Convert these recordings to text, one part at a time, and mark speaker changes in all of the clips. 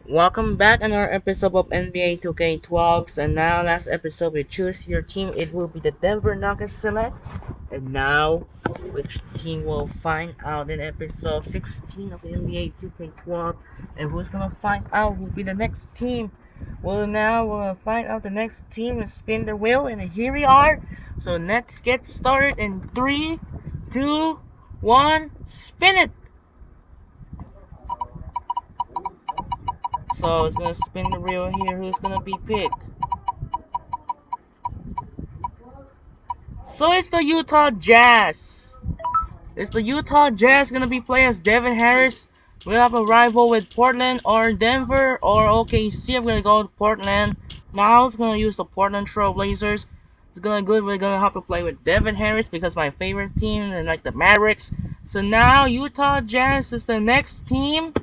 Speaker 1: Welcome back on our episode of NBA 2K12. And now, last episode, we choose your team. It will be the Denver Nuggets select. And now, which team will find out in episode 16 of NBA 2K12. And who's gonna find out who will be the next team? Well, now we'll find out the next team and spin the wheel. And here we are. So let's get started in 3, 2, 1, spin it! So it's gonna spin the wheel here. Who's gonna be picked? So it's the Utah Jazz. It's the Utah Jazz gonna be playing as Devin Harris. We have a rival with Portland or Denver or OKC. I'm gonna go with Portland. Now it's gonna use the Portland Trail Blazers. It's gonna good. We're gonna have to play with Devin Harris because my favorite team and like the Mavericks. So now Utah Jazz is the next team.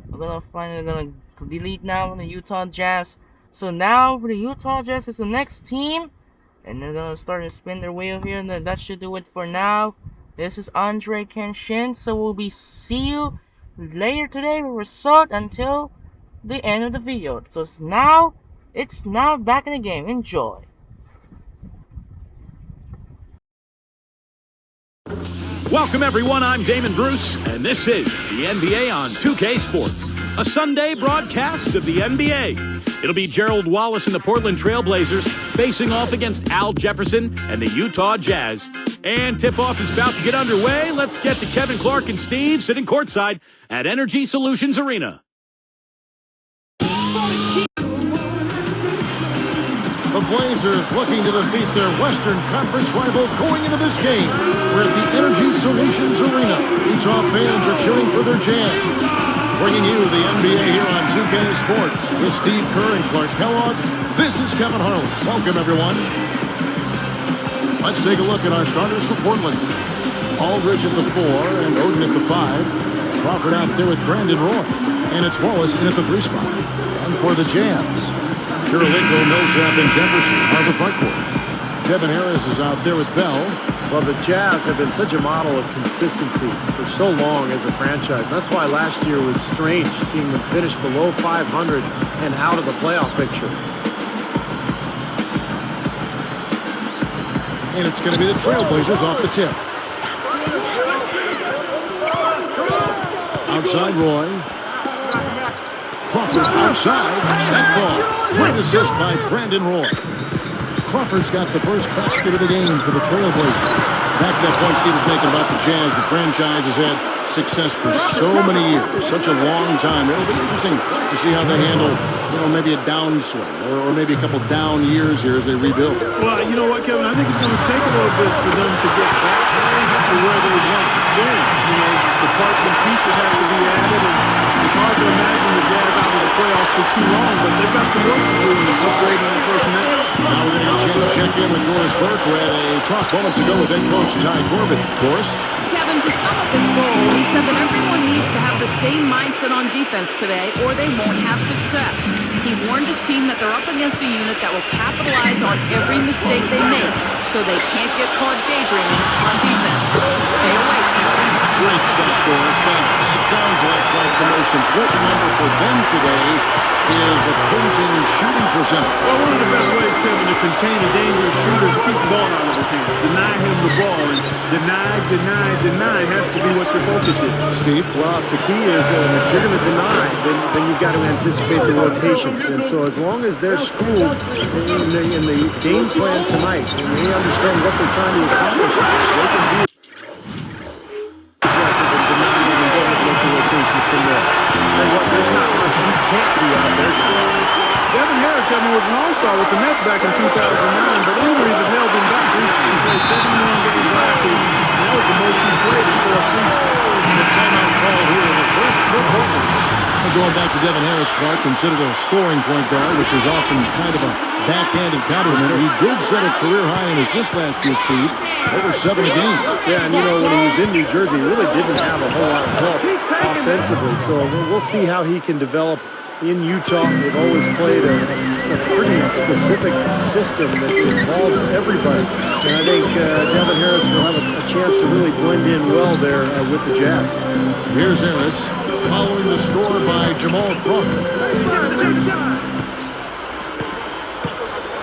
Speaker 1: We're gonna delete now the Utah Jazz. So now for the Utah Jazz is the next team. And they're gonna start to spin their wheel here, and that should do it for now. This is Andrei Kenshin, so we'll be see you later today with result until the end of the video. So it's now back in the game. Enjoy.
Speaker 2: Welcome everyone, I'm Damon Bruce, and this is the NBA on 2K Sports, a Sunday broadcast of the NBA. It'll be Gerald Wallace and the Portland Trail Blazers facing off against Al Jefferson and the Utah Jazz. And tip-off is about to get underway. Let's get to Kevin Clark and Steve sitting courtside at Energy Solutions Arena.
Speaker 3: The Blazers looking to defeat their Western Conference rival going into this game. We're at the Energy Solutions Arena. Utah fans are cheering for their Jazz. Bringing you the NBA here on 2K Sports with Steve Kerr and Clark Kellogg. This is Kevin Harlan. Welcome, everyone. Let's take a look at our starters for Portland. Aldridge at the 4 and Oden at the 5. Crawford out there with Brandon Roy. And it's Wallace in at the 3 spot. And for the Jazz, Kirilenko, Millsap, and Jefferson are the front court. Devin Harris is out there with Bell.
Speaker 4: Well, the Jazz have been such a model of consistency for so long as a franchise. That's why last year was strange, seeing them finish below 500 and out of the playoff picture.
Speaker 3: And it's going to be the Trailblazers off the tip. Outside Roy. Crawford outside. That ball. Great assist by Brandon Roy. Crawford's got the first basket of the game for the Trailblazers. Back to that point Steve was making about the Jazz. The franchise has had success for so many years, such a long time. It'll be interesting to see how they handle, maybe a downswing or maybe a couple down years here as they rebuild.
Speaker 5: Well, you know what, Kevin? I think it's going to take a little bit for them to get back to where they once been. The parts and pieces have to be added, and it's hard to imagine the Jazz out of the playoffs for too long, but they've got some work to do in upgrading the personnel.
Speaker 3: Now we're going to have a chance to check in with Doris Burke. We had a talk moments ago with head coach Ty Corbett. Doris?
Speaker 6: Kevin, to sum up his goal, he said that everyone needs to have the same mindset on defense today or they won't have success. He warned his team that they're up against a unit that will capitalize on every mistake they make so they can't get caught daydreaming on defense. Stay awake, Kevin.
Speaker 3: Great stuff, Doris. Thanks. It sounds like the most important number for them today is opposing shooting percentage.
Speaker 5: Well, one of the best ways, Kevin, to contain a dangerous shooter is to keep the ball out of his hands. Deny him the ball, and deny has to be what your focus is.
Speaker 3: Steve?
Speaker 4: Well, the key is if you're going to deny, then you've got to anticipate the rotations. And so as long as they're schooled in the game plan tonight, and they understand what they're trying to accomplish, they can be aggressive and deny and go ahead and make the rotations from there. Tell you what, there's not much you can't do out there, guys.
Speaker 5: Devin Harris, Kevin, was an all-star with the Nets back in 2009, but injuries have held him back recently. He played 71 games last season, and that was the most he played in 4 seasons.
Speaker 3: It's a timeout call here in the first for Portland. Going back to Devin Harris, Clark, considered a scoring point guard, which is often kind of a backhanded compliment. He did set a career high in assists last year, Steve. Over 7 a game.
Speaker 4: Yeah, and when he was in New Jersey, he really didn't have a whole lot of help offensively. So we'll see how he can develop in Utah. They've always played a pretty specific system that involves everybody. And I think Devin Harris will have a chance to really blend in well there with the Jazz.
Speaker 3: Here's Harris. following the score by Jamal Crawford.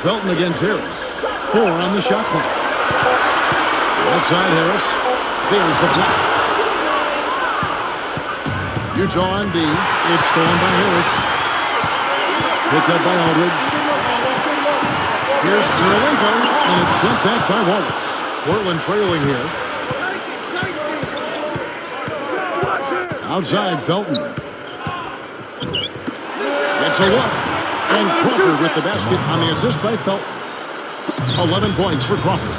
Speaker 3: Felton against Harris. 4 on the shot clock. Outside Harris. There's the block. Utah on D. It's stolen by Harris. Picked up by Aldridge. Here's Kirilenko, and it's sent back by Wallace. Portland trailing here. Outside Felton. It's a look. And Crawford with the basket on the assist by Felton. 11 points for Crawford.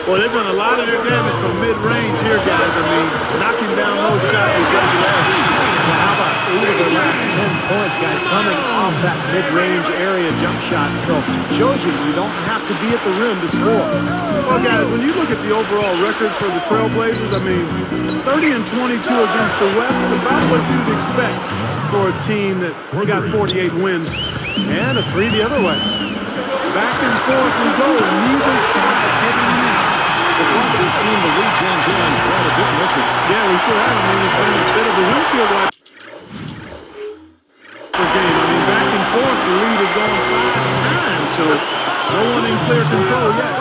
Speaker 5: Well, they've done a lot of their damage from mid-range here, guys. I mean, knocking down those shots is going to be
Speaker 4: Well, how about 8 of their last 10 points, guys, coming off that mid-range area jump shot. So shows you don't have to be at the rim to score.
Speaker 5: Well, guys, when you look at the overall record for the Trailblazers, I mean, 30 and 22 against the West is about what you'd expect for a team that got 48 wins.
Speaker 4: And a 3 the other way.
Speaker 5: Back and forth we go, neither side hitting the match.
Speaker 3: We've seen the lead change hands quite a bit in this one.
Speaker 5: Yeah, we sure have. I mean, it's been a bit of a windshield wiper game. I mean, back and forth, the lead is going 5 times, so no one in clear control yet.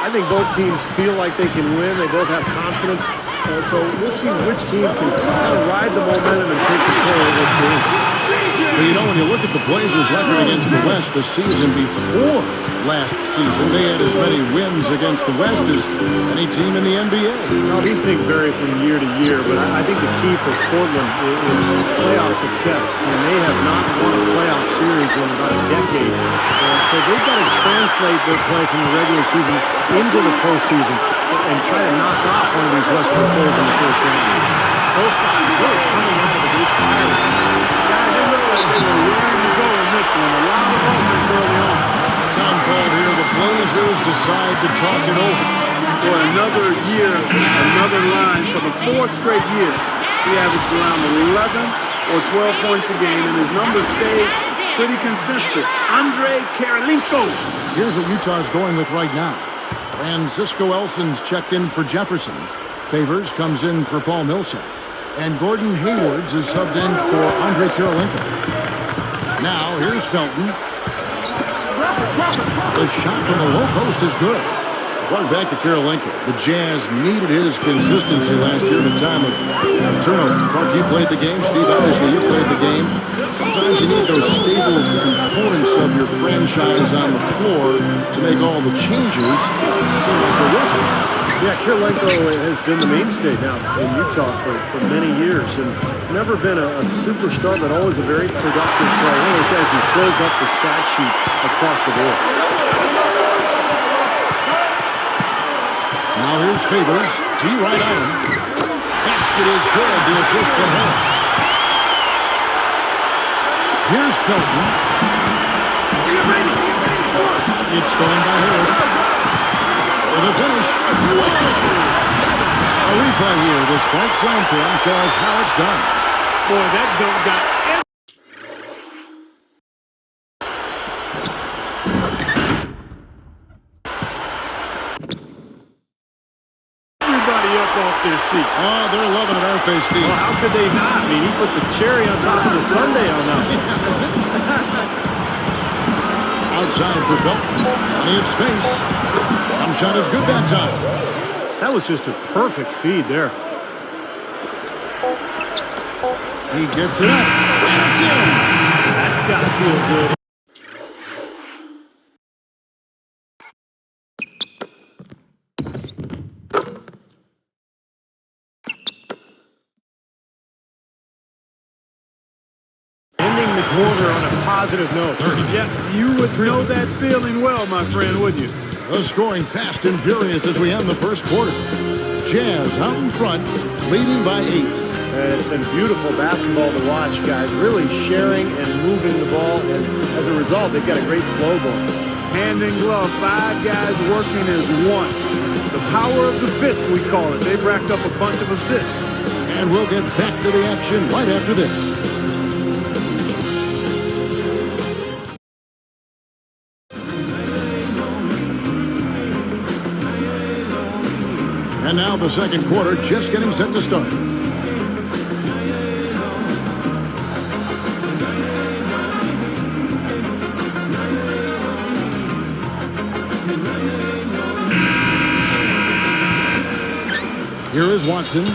Speaker 4: I think both teams feel like they can win. They both have confidence. So we'll see which team can kind of ride the momentum and take control of this game.
Speaker 3: But you know, when you look at the Blazers' record against the West the season before last season, they had as many wins against the West as any team in the NBA.
Speaker 4: Now, these things vary from year to year, but I think the key for Portland is playoff success. And they have not won a playoff series in about a decade. So they've got to translate their play from the regular season into the postseason and try to knock off one of these Western foes in the first round. Both sides really coming out of the gate fire.
Speaker 5: They were ready to go in this one. A lot of offense early on.
Speaker 3: Time called here. The Blazers decide to talk it over.
Speaker 5: For another year, another line for the 4th straight year. He averaged around 11 or 12 points a game, and his numbers stayed pretty consistent. Andrei Kirilenko.
Speaker 3: Here's what Utah's going with right now. Francisco Elson's checked in for Jefferson. Favors comes in for Paul Millsap. And Gordon Hayward's is subbed in for Andrei Kirilenko. Now, here's Felton. The shot from the low post is good. Going back to Kirilenko. The Jazz needed his consistency last year at a time of turnover. Clark, you played the game. Steve, obviously, you played the game. Sometimes you need those stable components of your franchise on the floor to make all the changes. It's still like a routine.
Speaker 4: Yeah, Kirilenko has been the mainstay now in Utah for many years, and never been a superstar, but always a very productive player. One of those guys who fills up the stat sheet across the board.
Speaker 3: Now here's Favors. T right on him. Basket is good. The assist from Harris. Here's Felton. It's stolen by Harris. For the finish. A replay here. The Sparks sound film shows how it's done.
Speaker 5: Boy, that dunk got everybody up off their seat.
Speaker 3: Oh, they're loving it, aren't they, Steve?
Speaker 4: Well, how could they not? I mean, he put the cherry on top of the sundae on that.
Speaker 3: Outside for Felton. Plenty of space. One shot is good that time.
Speaker 4: That was just a perfect feed there.
Speaker 3: He gets it up. And it's in.
Speaker 4: That's got to feel good. Ending the quarter on a positive note.
Speaker 5: Yeah, you would know that feeling well, my friend, wouldn't you?
Speaker 3: The scoring fast and furious as we end the first quarter. Jazz out in front, leading by 8.
Speaker 4: It's been beautiful basketball to watch, guys. Really sharing and moving the ball, and as a result, they've got a great flow going.
Speaker 5: Hand in glove, 5 guys working as one. The power of the fist, we call it. They've racked up a bunch of assists.
Speaker 3: And we'll get back to the action right after this. And now the second quarter just getting set to start. Here is Watson.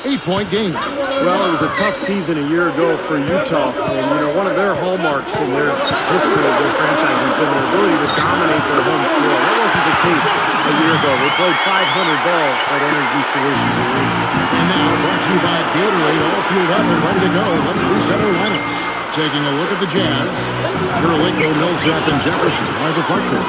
Speaker 3: 8-point game.
Speaker 4: Well, it was a tough season a year ago for Utah, and one of their hallmarks in their history of their franchise has been their ability to dominate their home floor. That wasn't the case a year ago. They played 500 ball at Energy Solutions Arena.
Speaker 3: And now, brought to you by Gatorade, all fueled up and ready to go. Let's reset our lineups. Taking a look at the Jazz. Kurolenko, Millsap, and Jefferson are the front court.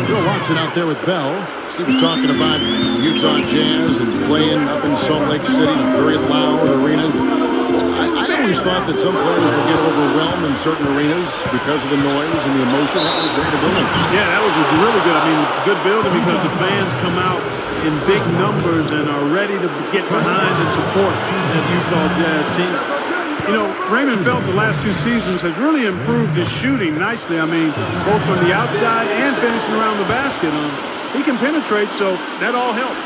Speaker 3: Bill Watson out there with Bell. He was talking about the Utah Jazz and playing up in Salt Lake City, very loud arena. I always thought that some players would get overwhelmed in certain arenas because of the noise and the emotion. That was very the building.
Speaker 5: Yeah, that was really good. I mean, good building because the fans come out in big numbers and are ready to get behind and support this Utah Jazz team. Raymond Felton the last 2 seasons has really improved his shooting nicely. I mean, both from the outside and finishing around the basket. He can penetrate, so that all helps.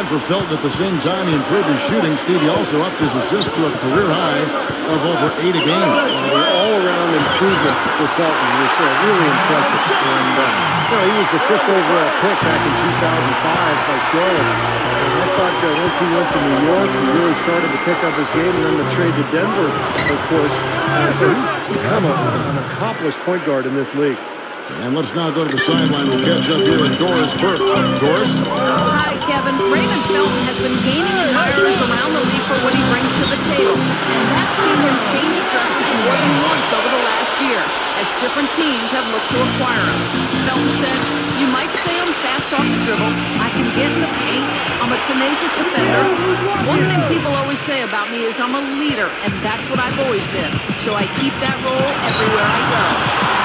Speaker 3: And for Felton at the same time, he improved his shooting. Stevie also upped his assists to a career high of over 8 a game.
Speaker 4: The all-around improvement for Felton was really impressive. And, he was the 5th overall pick back in 2005 by Charlotte. And I thought once he went to New York, he really started to pick up his game, and then the trade to Denver, of course. So he's become an accomplished point guard in this league.
Speaker 3: And let's now go to the sideline. We'll catch up here with Doris Burke. Doris?
Speaker 6: Hi, Kevin. Raymond Felton has been gaining admirers around the league for what he brings to the table. And that's seen him change addresses more than once over the last year, as different teams have looked to acquire him. Felton said, "You might say I'm fast off the dribble. I can get in the paint. I'm a tenacious defender. One thing people always say about me is I'm a leader, and that's what I've always been. So I keep that role everywhere I go."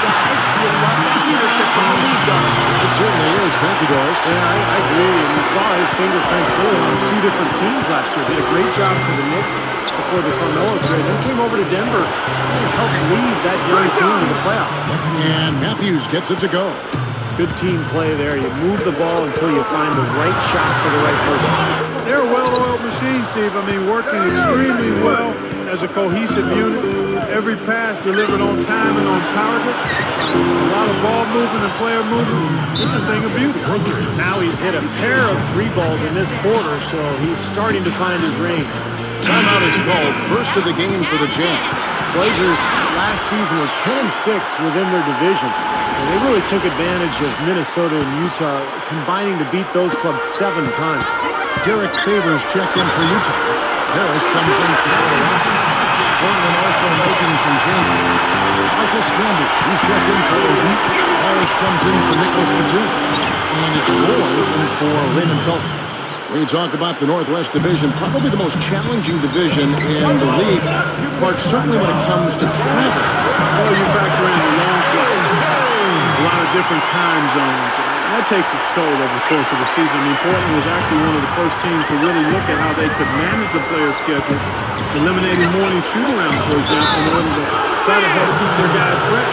Speaker 6: Guys, you love that leadership from the lead guard.
Speaker 3: It certainly is. Thank you, Doris.
Speaker 4: Yeah, I agree. And we saw his fingerprints really on 2 different teams last year. Did a great job for the Knicks before the Carmelo trade. Then came over to Denver and helped lead that young team to the playoffs.
Speaker 3: And Matthews gets it to go.
Speaker 4: Good team play there. You move the ball until you find the right shot for the right person.
Speaker 5: They're a well-oiled machine, Steve. I mean, working extremely well as a cohesive unit. Every pass delivered on time and on target. A lot of ball movement and player movement. It's a thing of beauty.
Speaker 4: Now he's hit a pair of 3 balls in this quarter, so he's starting to find his range.
Speaker 3: Timeout is called. First of the game for the Jazz.
Speaker 4: Blazers last season were 10-6 within their division. And they really took advantage of Minnesota and Utah, combining to beat those clubs 7 times.
Speaker 3: Derek Favors checked in for Utah. Harris comes in for Watson. Portland also making some changes. Marcus Camby, he's checked in for Oden. Harris comes in for Nicholas Batum. And it's Lloyd in for Raymond Felton. When you talk about the Northwest Division, probably the most challenging division in the league. Clark, certainly when it comes to travel.
Speaker 5: Well, you factor in the long flight, a lot of different time zones. That takes its toll over the course of the season. I mean, Portland was actually one of the first teams to really look at how they could manage the player schedule, eliminating morning shoot-arounds, for example, in order to try to help keep their guys fresh.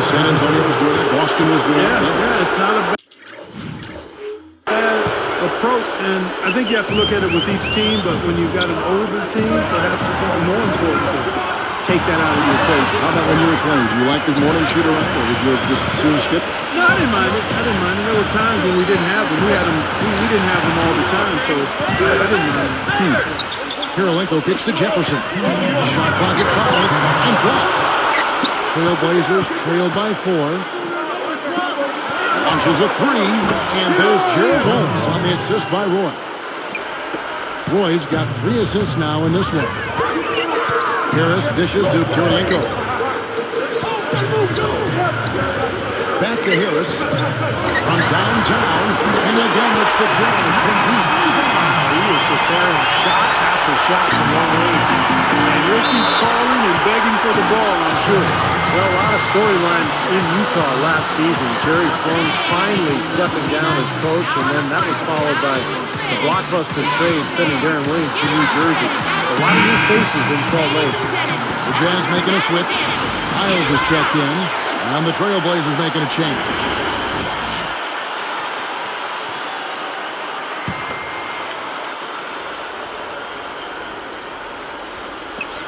Speaker 3: San Antonio was doing it. Boston was doing it.
Speaker 5: Yeah, it's not a bad approach, and I think you have to look at it with each team, but when you've got an older team, perhaps it's even more important to take that out of the equation.
Speaker 3: How about when you were playing? Do you like the morning shoot-around, or did you just soon skip?
Speaker 5: No, I didn't mind it. There were times when we didn't have them. We didn't have them all the time, so I didn't mind it.
Speaker 3: Kurolenko kicks to Jefferson. Shot clock at 5 and blocked. Trailblazers trail by 4. Launches a 3, and there's Gerald Wallace on the assist by Roy. Roy's got 3 assists now in this one. Harris dishes to Kurolenko. Back to Harris from downtown, and again it's the Jazz from deep.
Speaker 4: He is preparing shot after shot from long range.
Speaker 5: And you'll keep calling and begging for the ball, I'm sure.
Speaker 4: Well, a lot of storylines in Utah last season. Jerry Sloan finally stepping down as coach, and then that was followed by the blockbuster trade sending Darren Williams to New Jersey. A lot of new faces in Salt Lake.
Speaker 3: The Jazz making a switch. Miles is checked in, and the Trailblazers making a change.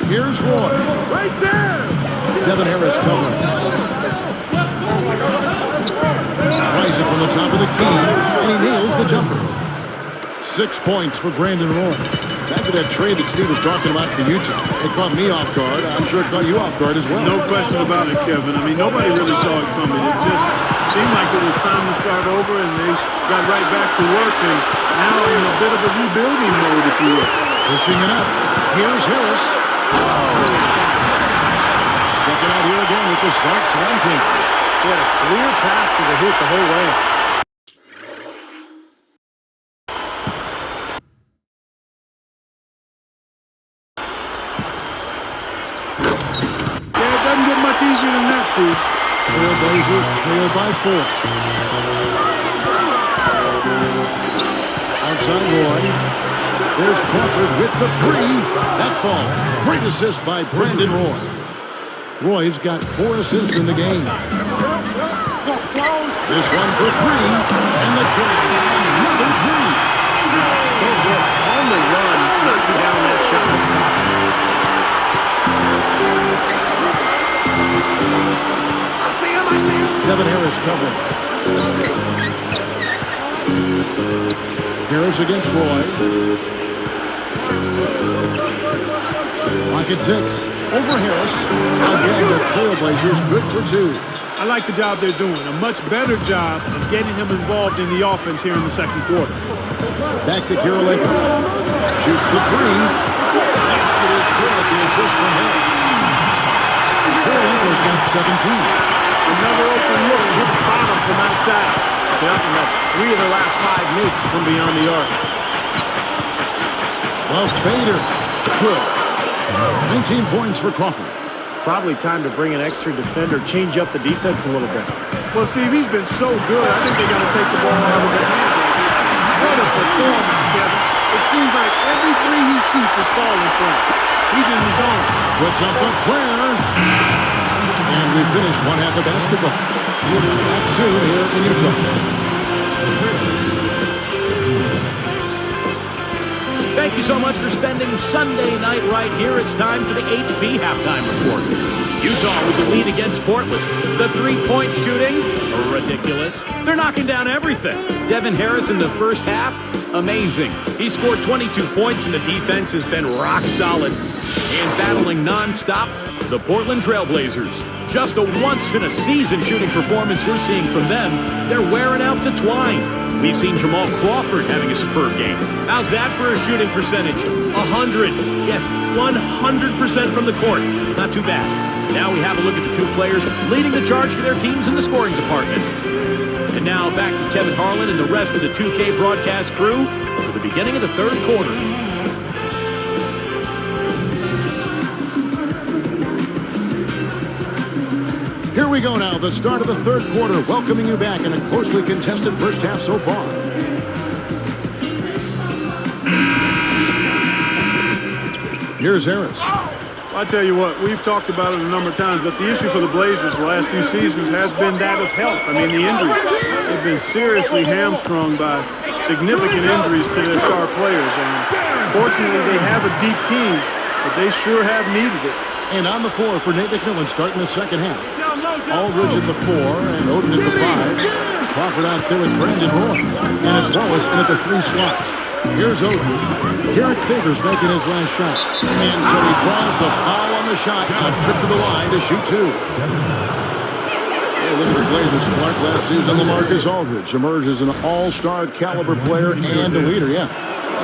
Speaker 3: Here's Roy.
Speaker 5: Right there!
Speaker 3: Devin Harris covering. Tries it from the top of the key, and he nails the jumper. 6 points for Brandon Roy. Back to that trade that Steve was talking about for Utah. It caught me off guard. I'm sure it caught you off guard as well.
Speaker 5: No question about it, Kevin. I mean, nobody really saw it coming. It just seemed like it was time to start over, and they got right back to work, and now in a bit of a rebuilding mode, if you will.
Speaker 3: Pushing it up. Here's Harris. Checking out here again with the Spark Slam King.
Speaker 4: He had a clear path to the hoop the whole way.
Speaker 5: Yeah, it doesn't get much easier than that, Steve.
Speaker 3: Trailblazers trail by 4. Outside Roy. There's Crawford with the 3. That falls. Great assist by Brandon Roy. Roy's got 4 assists in the game. This one for 3. And the Jazz another 3.
Speaker 4: So good. On the run, knocking down that shot was tough.
Speaker 3: Kevin Harris covering. Harris against Roy. Rocket 6. Over Harris. Again, the Trailblazers good for 2.
Speaker 5: I like the job they're doing. A much better job of getting him involved in the offense here in the second quarter.
Speaker 3: Back to Karolinko. Shoots the 3. Tested is good at the assist from Harris. Karolinko's got 17.
Speaker 5: Another open look, hits bottom from outside.
Speaker 4: Yep, and that's 3 of the last 5 makes from beyond the arc.
Speaker 3: Well, Fader. Good. 19 points for Crawford.
Speaker 4: Probably time to bring an extra defender, change up the defense a little bit.
Speaker 5: Well, Steve, he's been so good. I think they got to take the ball out of his hands. What a performance, Kevin. It seems like every 3 he shoots is falling from him. He's in the zone.
Speaker 3: Puts up a prayer. And we finish one half of basketball. Back soon here in Utah.
Speaker 2: Thank you so much for spending Sunday night right here. It's time for the HB Halftime Report. Utah with the lead against Portland. The three-point shooting, ridiculous. They're knocking down everything. Devin Harris in the first half, amazing. He scored 22 points and the defense has been rock solid. And battling nonstop, the Portland Trailblazers. Just a once-in-a-season shooting performance we're seeing from them. They're wearing out the twine. We've seen Jamal Crawford having a superb game. How's that for a shooting percentage? 100. Yes, 100% from the court. Not too bad. Now we have a look at the 2 players leading the charge for their teams in the scoring department. And now back to Kevin Harlan and the rest of the 2K broadcast crew for the beginning of the third quarter.
Speaker 3: Here we go now, the start of the third quarter, welcoming you back in a closely contested first half so far. Here's Harris.
Speaker 5: I tell you what, we've talked about it a number of times, but the issue for the Blazers the last few seasons has been that of health. I mean, the injuries. They've been seriously hamstrung by significant injuries to their star players. And fortunately, they have a deep team, but they sure have needed it.
Speaker 3: And on the floor for Nate McMillan starting the second half. Aldridge at the 4 and Oden at the 5. Crawford out there with Brandon Roy. And it's Wallace in at the 3 slot. Here's Oden. Derek Favors making his last shot. And so he draws the foul on the shot. A trip to the line to shoot 2. Hey, look at the Blazers. Clark last season, LaMarcus Aldridge emerges an all-star caliber player and a leader, yeah.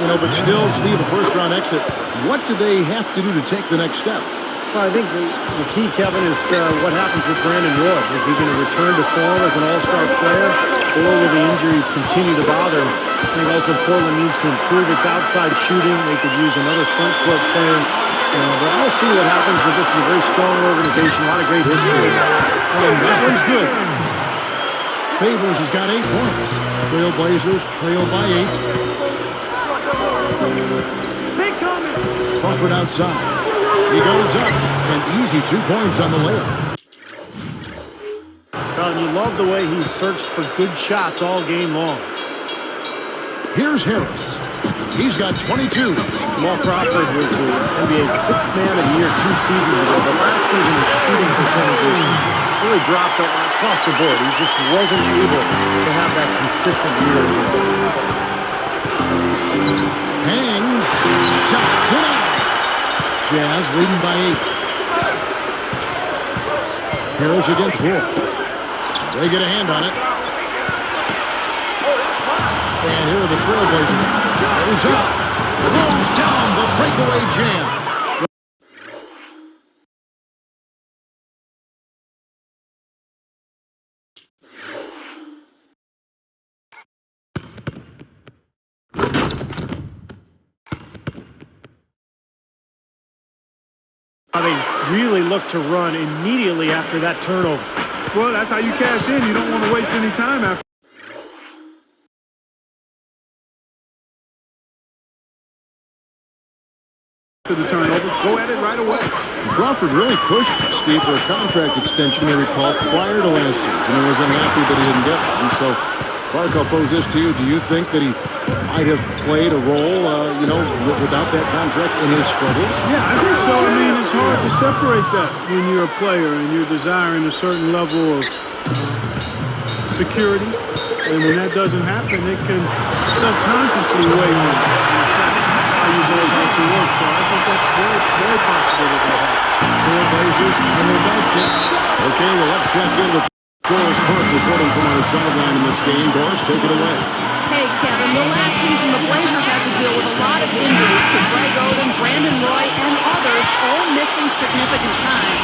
Speaker 3: You know, but still, Steve, a first-round exit. What do they have to do to take the next step?
Speaker 4: Well, I think the key, Kevin, is what happens with Brandon Roy. Is he going to return to form as an all-star player, or will the injuries continue to bother him? I think also Portland needs to improve its outside shooting. They could use another front court player. But we'll see what happens, but this is a very strong organization, a lot of great history.
Speaker 3: And that one's good. Favors has got 8 points. Trailblazers trail by 8. Crawford outside. He goes up, and easy 2 points on the layup.
Speaker 4: Well, you love the way he searched for good shots all game long.
Speaker 3: Here's Harris. He's got 22.
Speaker 4: Jamal Crawford was the NBA's 6th man of the year 2 seasons ago, but last season his shooting percentages really dropped across the board. He just wasn't able to have that consistent year.
Speaker 3: Hangs. Shot. Denied. Jazz leading by 8. Harris against 4. They get a hand on it. And here are the Trailblazers. Goes up. Throws down the breakaway jam.
Speaker 4: They really look to run immediately after that turnover.
Speaker 5: Well, that's how you cash in. You don't want to waste any time after the turnover. Go at it right away.
Speaker 3: Crawford really pushed Steve for a contract extension, you recall, prior to last season. He was unhappy that he didn't get one. So, Clark, I'll pose this to you. Do you think that he might have played a role, without that contract in his struggles?
Speaker 5: Yeah, I think so. I mean, it's hard to separate that when you're a player and you're desiring a certain level of security. And when that doesn't happen, it can subconsciously weigh on how you go about your work. So I think that's very, very possible that that happens.
Speaker 3: Trailblazers trail by 6. Okay, well, let's check in with Doris Burke reporting from our sideline in this game. Doris, take it away.
Speaker 6: Hey, Kevin, the last season the Blazers had to deal with a lot of injuries to Greg Oden, Brandon Roy, and others, all missing significant time.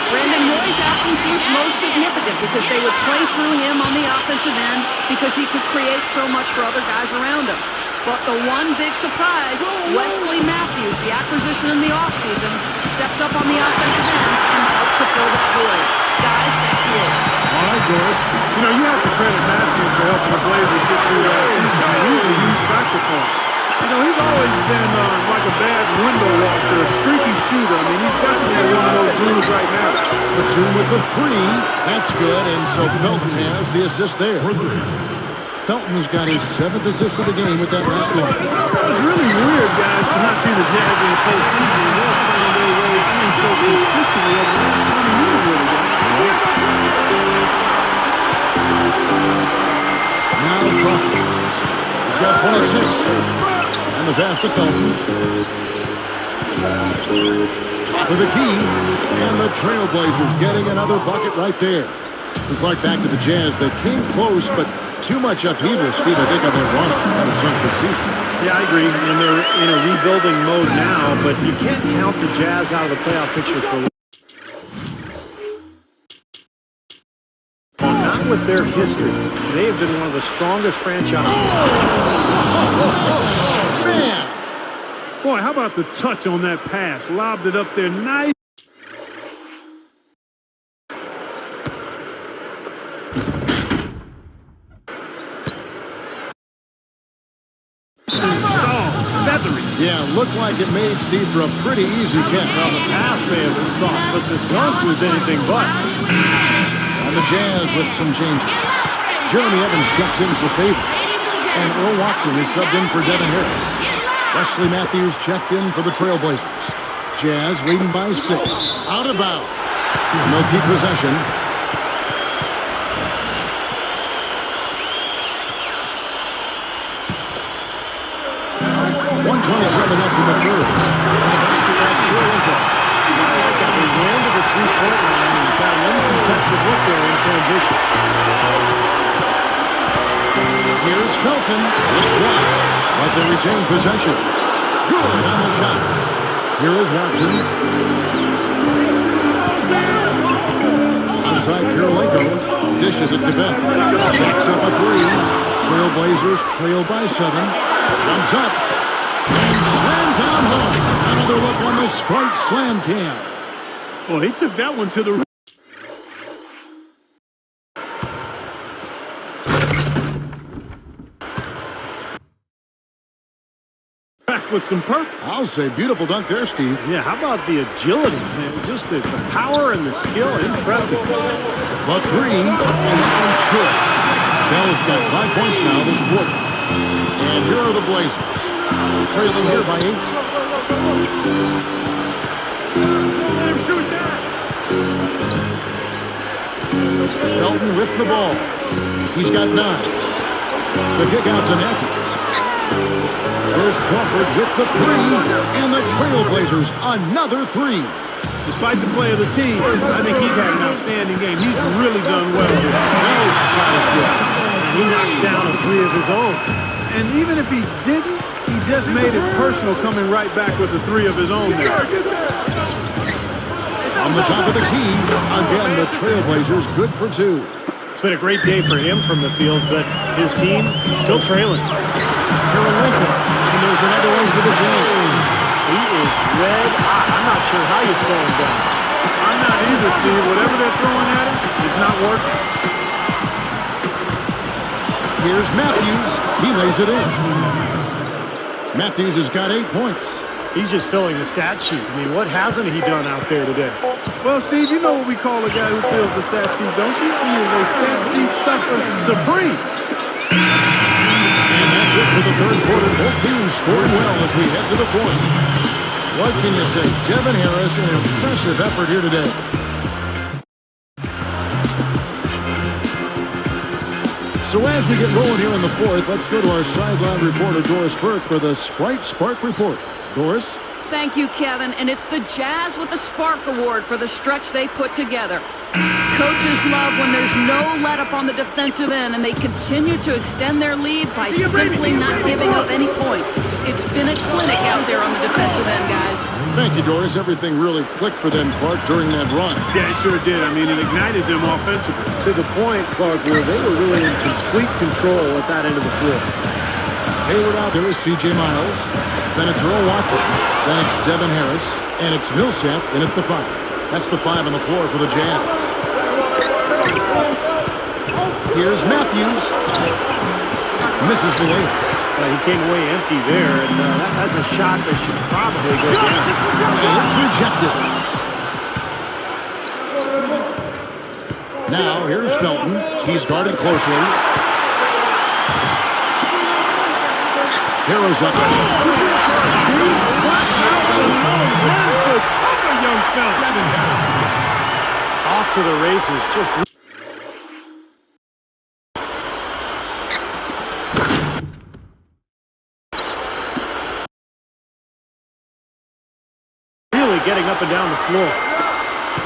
Speaker 6: Brandon Roy's absence was most significant because they would play through him on the offensive end because he could create so much for other guys around him. But the one big surprise, Wesley Matthews, the acquisition in the offseason, stepped up on the offensive end and helped to fill that void. Guys, back to you.
Speaker 3: All right, Doris.
Speaker 5: You know, you have to credit Matthews for helping the Blazers get through that season. I mean, he was a huge factor for him. You know, he's always been like a bad window washer, a streaky shooter. I mean, he's definitely one of those dudes right now.
Speaker 3: Platoon with the 3. That's good, and so Felton has the assist there. Felton's got his 7th assist of the game with that last one.
Speaker 5: It's really weird, guys, to not see the Jazz in the postseason. They'll find their way in so consistently over the last 20 years, really, guys.
Speaker 3: Now Crawford. He's got 26. And the pass to Felton. Top of the key. And the Trailblazers getting another bucket right there. And Clark, back to the Jazz. They came close, but too much upheaval, Steve, I think, on their roster kind of sunk this season.
Speaker 4: Yeah, I agree. And they're in a rebuilding mode now, but you can't count the Jazz out of the playoff picture for not with their history. They have been one of the strongest franchises.
Speaker 3: Man!
Speaker 5: Boy, how about the touch on that pass? Lobbed it up there nice.
Speaker 3: Yeah, looked like it made Steve for a pretty easy catch.
Speaker 4: Well, the pass may have been soft, but the dunk was anything but.
Speaker 3: And the Jazz with some changes. Jeremy Evans checks in for Favors. And Earl Watson is subbed in for Devin Harris. Wesley Matthews checked in for the Trailblazers. Jazz leading by 6. Out of bounds. They'll keep possession. 127 left in the third. And the basketball Kirilenko.
Speaker 4: They ran to the three-point line and got an uncontested look there in transition.
Speaker 3: Here's Felton. It's blocked, but they retain possession. Good on the shot. Here is Watson. Outside Kirilenko. Dishes it to Ben. Checks up a 3. Trailblazers trail by 7. Jumps up. And slam down home. Another look on the Spark Slam Cam.
Speaker 5: Well, he took that one to the back with some perk.
Speaker 3: I'll say beautiful dunk there, Steve.
Speaker 4: Yeah, how about the agility, man? Just the power and the skill, impressive.
Speaker 3: The 3, and that one's good. Bell's got 5 points now this quarter. And here are the Blazers, trailing here by 8. Felton with the ball. He's got 9. The kick out to Matthews. Here's Crawford with the three, and the Trailblazers another three.
Speaker 5: Despite the play of the team, I think he's had an outstanding game. He's really done well here. That was a shot as well.
Speaker 4: And he knocks down a three of his own.
Speaker 5: And even if he didn't, he just made it personal, coming right back with a three of his own there.
Speaker 3: On the top of the key, again, the Trailblazers good for two.
Speaker 4: It's been a great day for him from the field, but his team still trailing.
Speaker 3: Carolina, and there's another one for the Jays.
Speaker 4: He is red hot. I'm not sure how you slow him down.
Speaker 5: I'm not either, Steve. Whatever they're throwing at him, it's not working.
Speaker 3: Here's Matthews. He lays it in. Matthews has got 8 points.
Speaker 4: He's just filling the stat sheet. I mean, what hasn't he done out there today?
Speaker 5: Well, Steve, you know what we call a guy who fills the stat sheet, don't you? He is a stat sheet stuffer supreme.
Speaker 3: And that's it for the third quarter. Both teams scoring well as we head to the fourth. What can you say? Devin Harris, an impressive effort here today. So as we get rolling here in the fourth, let's go to our sideline reporter, Doris Burke, for the Sprite Spark Report. Doris?
Speaker 6: Thank you, Kevin. And it's the Jazz with the Spark Award for the stretch they put together. Coaches love when there's no let-up on the defensive end, and they continue to extend their lead by simply not giving up any points. It's been a clinic out there on the defensive end, guys.
Speaker 3: Thank you, Doris. Everything really clicked for them, Clark, during that run.
Speaker 5: Yeah, it sure did. I mean, it ignited them offensively.
Speaker 4: To the point, Clark, where they were really in complete control at that end of the floor.
Speaker 3: Hayward out there is C.J. Miles. Then it's Earl Watson. Then it's Devin Harris. And it's Millsap in at the 5. That's the 5 on the floor for the Jazz. Here's Matthews. Misses the layup.
Speaker 4: He came away empty there, and that's a shot that should probably go down.
Speaker 3: And it's rejected. Now, here's Felton. He's guarded closely. Heroes up.
Speaker 4: Off to the races, just really getting up and down the floor.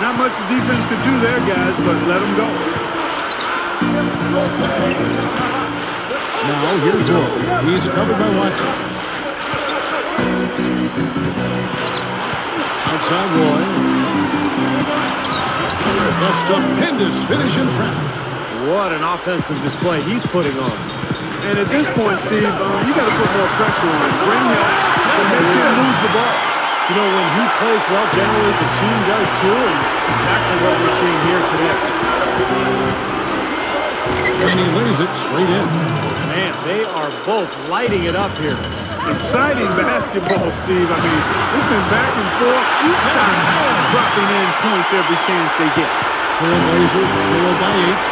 Speaker 5: Not much the defense could do there, guys, but let them go.
Speaker 3: Now, here's Rowe. He's covered by Watson. Outside Roy. A stupendous finish in traffic.
Speaker 4: What an offensive display he's putting on.
Speaker 5: And at this point, Steve, you got to put more pressure on him. Bring help, and make him lose the ball.
Speaker 4: You know, when he plays well, generally the team does too, and it's exactly what we're seeing here today.
Speaker 3: And he lays it straight in.
Speaker 4: Man, they are both lighting it up here.
Speaker 5: Exciting basketball, Steve. I mean, it's been back and forth. Each side dropping in points every chance they get.
Speaker 3: Trailblazers trail by 8.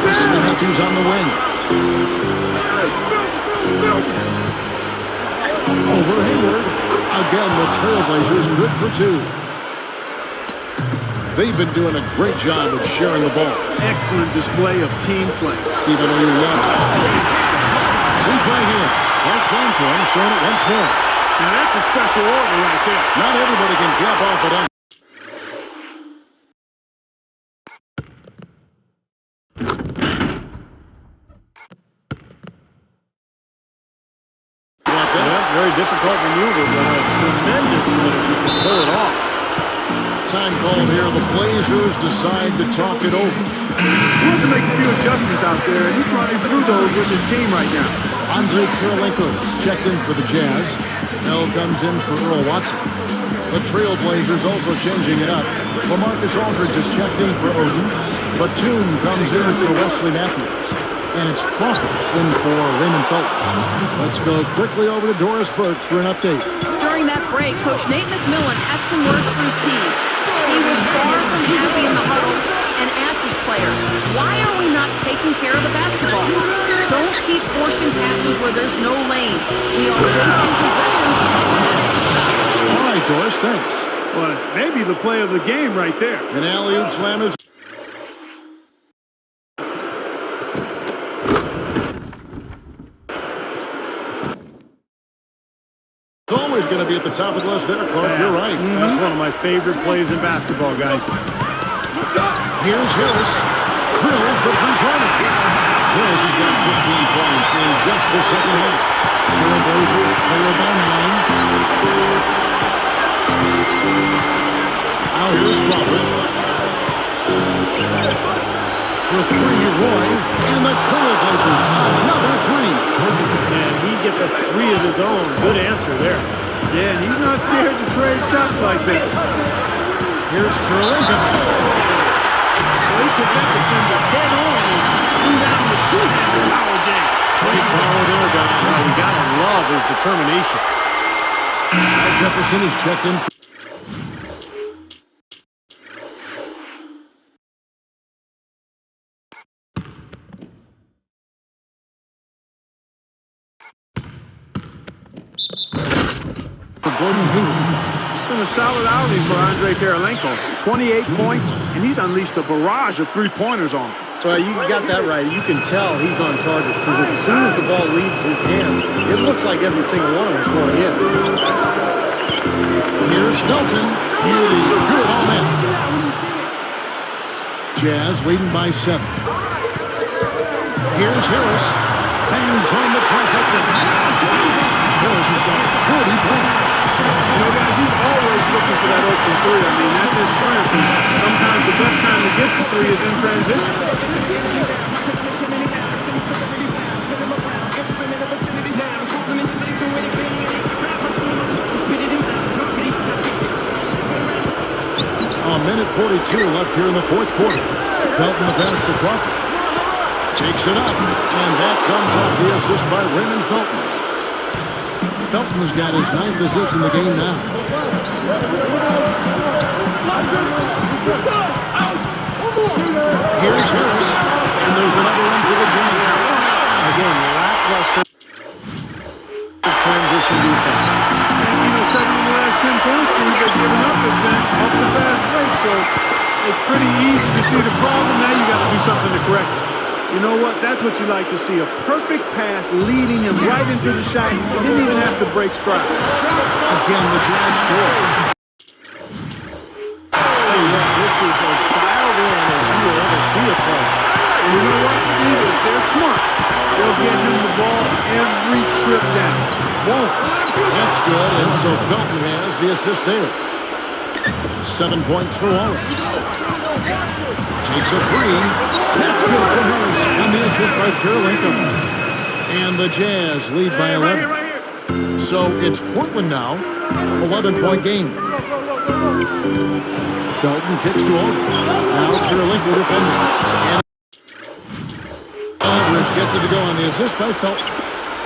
Speaker 3: Wesley Matthews on the wing. Over Hayward. Again, the Trailblazers good for 2. They've been doing a great job of sharing the ball.
Speaker 5: Excellent display of team play.
Speaker 3: Steve, I know you love it. Replay here. Sparks on for him, showing it once more.
Speaker 5: Now that's a special order right there.
Speaker 3: Not everybody can cap off at end.
Speaker 4: Very difficult maneuver, but a tremendous one if you can pull it off.
Speaker 3: Time called here. The Blazers decide to talk it over.
Speaker 5: He wants to make a few adjustments out there, and he's running through those with his team right now.
Speaker 3: Andrei checked in for the Jazz. Mel comes in for Earl Watson. The Trailblazers also changing it up. LaMarcus Aldridge is checked in for Odin. Batum comes in for Wesley Matthews. And it's Crawford in for Raymond Felton. Let's go quickly over to Doris Burke for an update.
Speaker 6: During that break, Coach Nate McMillan had some words for his team. He was far from happy in the huddle and asked his players, why are we not taking care of the basketball? Don't keep forcing passes where there's no lane. We are wasting possessions.
Speaker 3: All right, Doris, thanks.
Speaker 5: Well, maybe the play of the game right there.
Speaker 3: An alley-oop slam is... going to be at the top of the list there, Clark. You're right.
Speaker 4: That's one of my favorite plays in basketball, guys.
Speaker 3: Here's Harris. Drills the three-pointer. Harris has got 15 points in just the second half. Trailblazers trail by 9. Out here's Crawford. For three, Roy. And the Trailblazers another three.
Speaker 4: And he gets a three of his own. Good answer there.
Speaker 5: Yeah, and he's not scared to trade shots like that.
Speaker 3: Here's Karolinka.
Speaker 5: He took that defender head on and threw down the two-handed power jams.
Speaker 3: Great power there, guys.
Speaker 4: You gotta love his determination.
Speaker 3: Jefferson is checked in. For Gordon Hayward.
Speaker 5: It's been a solid outing for Andrei Karolinka. 28 points, and he's unleashed a barrage of three-pointers on him.
Speaker 4: Well, you got that right. You can tell he's on target because as soon as the ball leaves his hands, it looks like every single one of them is going in.
Speaker 3: Here's Felton. Beauty. Good all in. Jazz leading by 7. Here's Harris. Bangs home the trifecta. Harris has got 40 points.
Speaker 5: You know, guys, he's always looking for that open three. I mean, that's his strength. And sometimes the best time to get the three is in transition.
Speaker 3: A minute 42 left here in the fourth quarter. Felton the pass to Crawford. Takes it up, and that comes off the assist by Raymond Felton. Felton's got his 9th assist in the game now. Here's Harris, and there's another one for the Giants.
Speaker 4: Again, lackluster transition defense.
Speaker 5: And, you know, 7 of the last 10 points they've given up has been off the fast break. So it's pretty easy to see the problem. Now you got to do something to correct it. You know what? That's what you like to see. A perfect pass leading him right into the shot. He didn't even have to break stride.
Speaker 3: Again, the Jazz score.
Speaker 4: Tell you what, this is as dialed in as you will ever see a play.
Speaker 5: And you know what, Steve? If they're smart, they'll get him the ball every trip down.
Speaker 3: Won't. That's good, and so Felton has the assist there. 7 points for Wallace. Takes a three. That's good for Harris. And the assist by Karolinka. And the Jazz lead by 11. So it's Portland now. 11-point game. Felton kicks to Aldridge. Now Karolinka defending. And Aldridge gets it to go on the assist by Felton.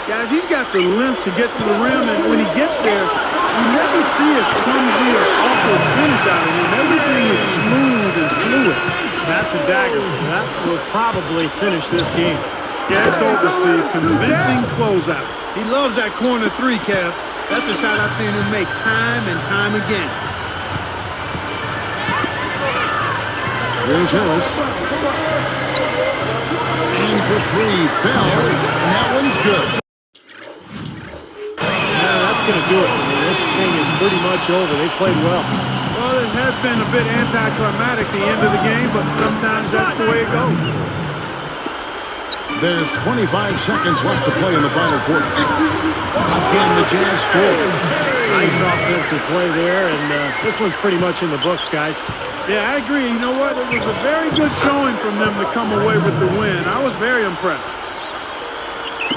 Speaker 5: Guys, he's got the length to get to the rim, and when he gets there, you never see a clumsy or awkward finish out of him. Everything is smooth and fluid.
Speaker 4: That's a dagger. That will probably finish this game.
Speaker 5: Yeah, it's over, Steve. Convincing closeout. He loves that corner three, Kev. That's a shot I've seen him make time and time again.
Speaker 3: Here's Harris. And for three, Bell. And that one's good.
Speaker 4: That's going to do it. I mean, this thing is pretty much over. They played well.
Speaker 5: Well, it has been a bit anticlimactic the end of the game, but sometimes that's the way it goes.
Speaker 3: There's 25 seconds left to play in the final quarter. Again, the Jazz score.
Speaker 4: Nice offensive play there, and this one's pretty much in the books, guys.
Speaker 5: Yeah, I agree. You know what? It was a very good showing from them to come away with the win. I was very impressed.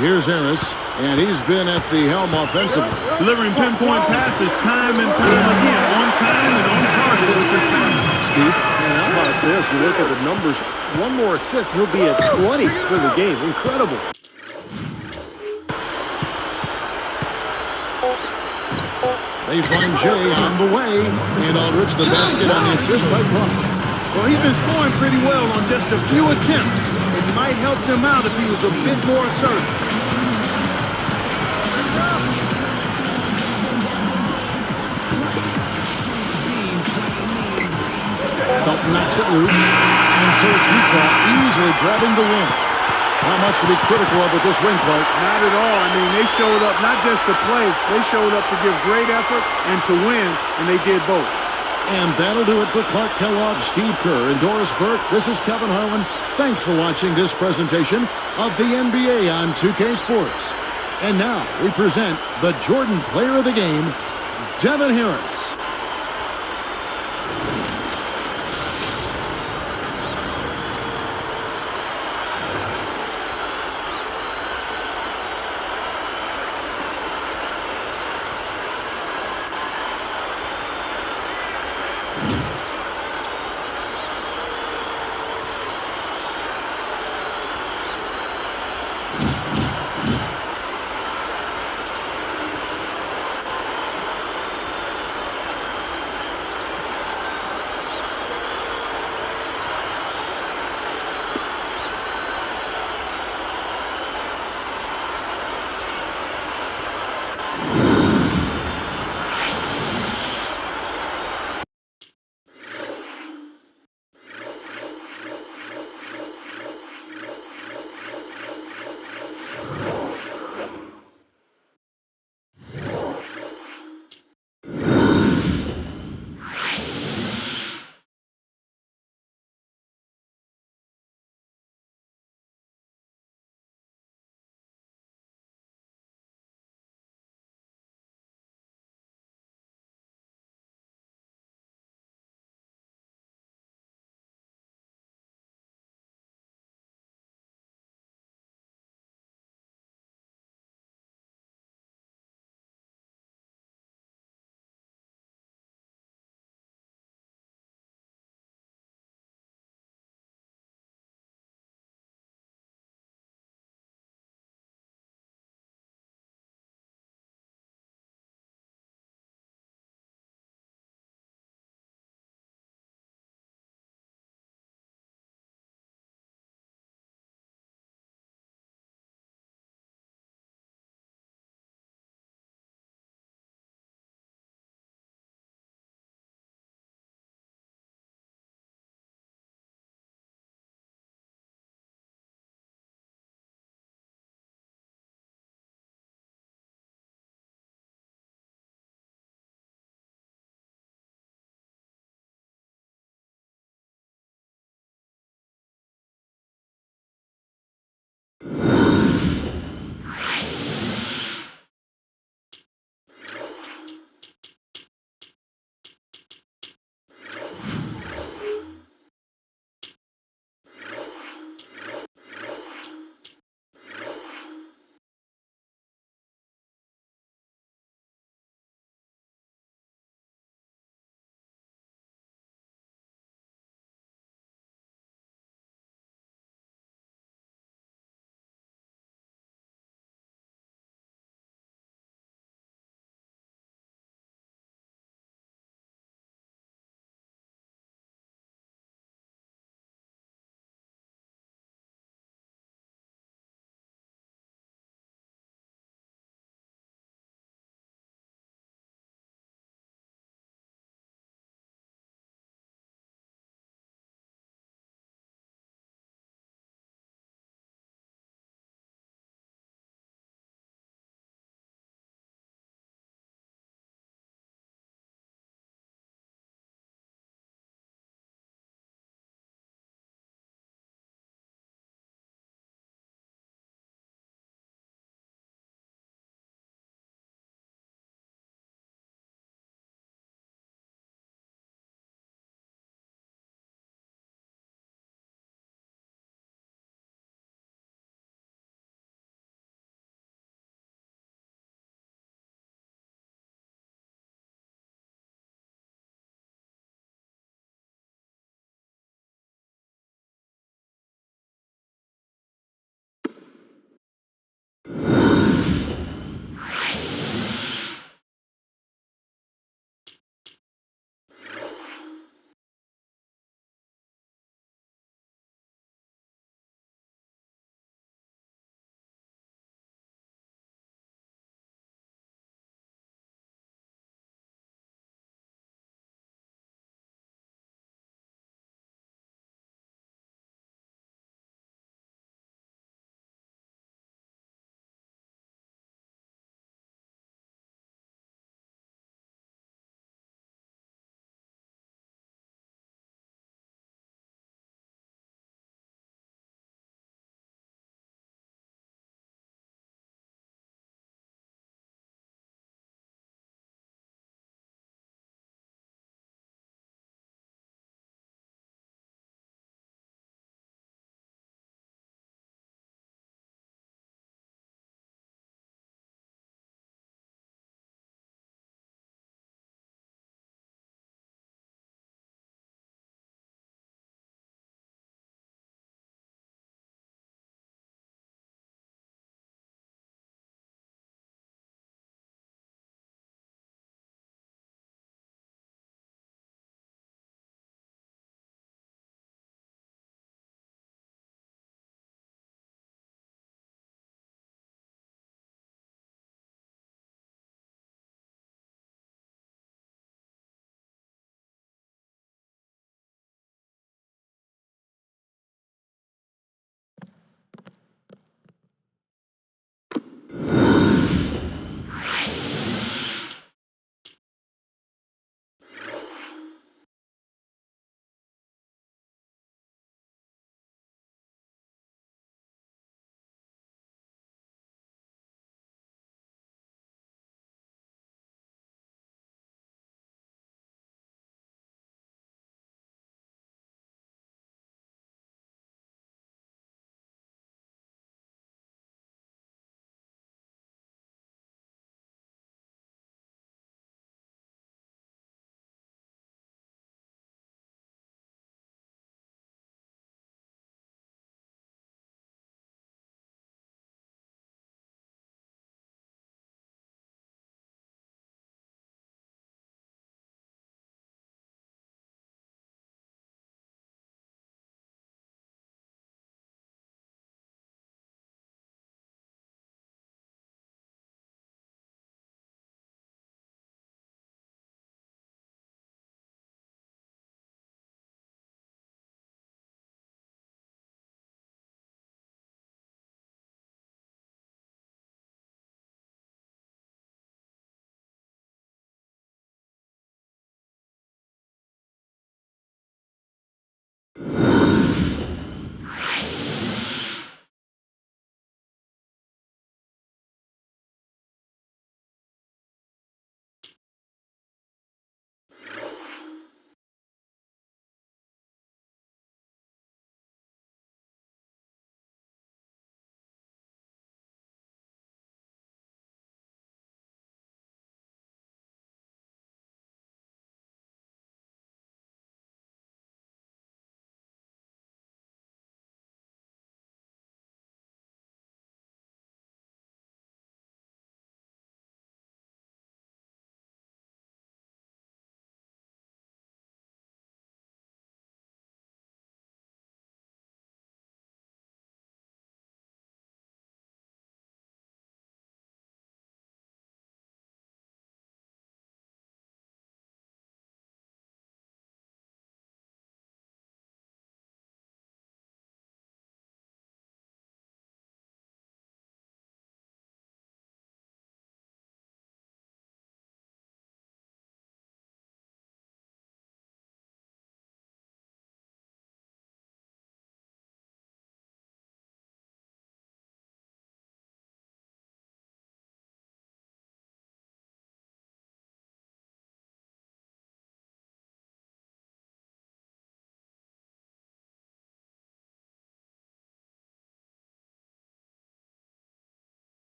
Speaker 3: Here's Harris, and he's been at the helm offensively.
Speaker 5: Delivering pinpoint passes time and time again, on time and on target with his passes.
Speaker 3: Steve?
Speaker 4: Man, how about this? You look at the numbers. One more assist, he'll be at 20 for the game. Incredible.
Speaker 3: Baseline J on the way, and Aldridge the basket on the assist by Crawford.
Speaker 5: Well, he's been scoring pretty well on just a few attempts. It might help him out if he was a bit more assertive.
Speaker 3: Felton knocks it loose, and so it's Utah easily grabbing the win. Not much to be critical of with this win, Clark.
Speaker 5: Not at all. I mean, they showed up not just to play, they showed up to give great effort and to win, and they did both.
Speaker 3: And that'll do it for Clark Kellogg, Steve Kerr, and Doris Burke. This is Kevin Harlan. Thanks for watching this presentation of the NBA on 2K Sports. And now we present the Jordan Player of the Game, Devin Harris.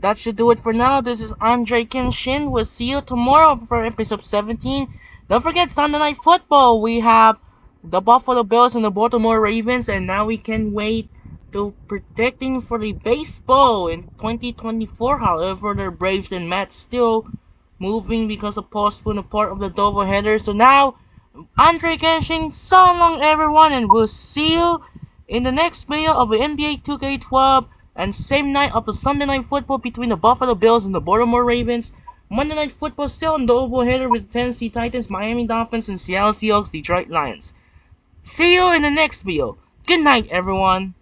Speaker 1: that should do it for now. This is Andrei Kenshin. We'll see you tomorrow for episode 17. Don't forget Sunday Night Football. We have the Buffalo Bills and the Baltimore Ravens, and now we can wait to predicting for the baseball in 2024. However, the Braves and Mets still moving because of postponed part of the doubleheader. So now, Andrei Kenshin, so long everyone, and we'll see you in the next video of the NBA 2K12 and same night of the Sunday Night Football between the Buffalo Bills and the Baltimore Ravens. Monday Night Football still on the doubleheader with the Tennessee Titans, Miami Dolphins, and Seattle Seahawks, Detroit Lions. See you in the next video. Good night, everyone.